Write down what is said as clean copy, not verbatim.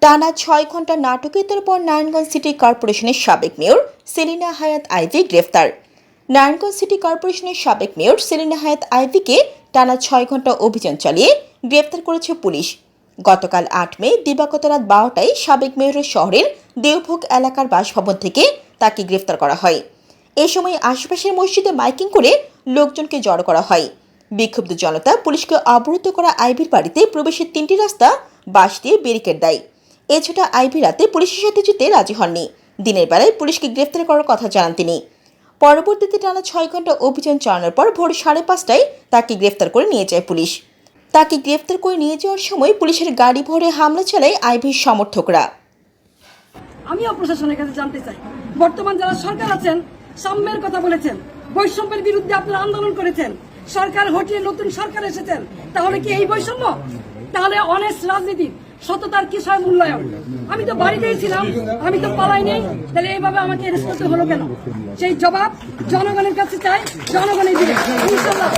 টানা ৬ ঘন্টা নাটকের পর নারায়ণগঞ্জ সিটি কর্পোরেশনের সাবেক মেয়র সেলিনা হায়াত আইভি গ্রেফতার। নারায়ণগঞ্জ সিটি কর্পোরেশনের সাবেক মেয়র সেলিনা হায়াত আইভিকে টানা ৬ ঘন্টা অভিযান চালিয়ে গ্রেফতার করেছে পুলিশ। গতকাল ৮ মে দিবাগত রাত ১২টায় সাবেক মেয়রের শহরের দেওভোগ এলাকার বাসভবন থেকে তাকে গ্রেফতার করা হয়। এ সময় আশেপাশের মসজিদে মাইকিং করে লোকজনকে জড়ো করা হয়। বিক্ষুব্ধ জনতা পুলিশকে অবরুদ্ধ করা আইভির বাড়িতে প্রবেশের ৩টি রাস্তা বাঁশ দিয়ে ব্যারিকেড দেয়। এছাড়া আইভি রাতে পুলিশের সাথে যেতে রাজি হননি। দিনের বেলায় পুলিশকে গ্রেফতার করার কথা জানান তিনি। পরবর্তীতে টানা ৬ ঘন্টা অভিযান চালানোর পর ভোর ৫:৩০টায় তাকে গ্রেফতার করে নিয়ে যায় পুলিশ। তাকে গ্রেফতার করে নিয়ে যাওয়ার সময় পুলিশের গাড়ি ভরে হামলা চালায় আইভির সমর্থকরা। আমিও প্রশাসনের কাছে জানতে চাই, বর্তমান যারা সরকার আছেন সাম্যের কথা বলেছেন, বৈষম্যের বিরুদ্ধে আপনারা আন্দোলন করেছেন, সরকার হটিয়ে নতুন সরকার এসেছেন, তাহলে কি এই বৈষম্য? তাহলে অনেস্ট রাজনীতি সততার কি মূল্যায়ন? আমি তো বাড়িতেই ছিলাম, আমি তো পালাই নেই, তাহলে এইভাবে আমাকে অ্যারেস্ট করতে হলো কেন? সেই জবাব জনগণের কাছে চাই, জনগণের দিকে ইনশাআল্লাহ।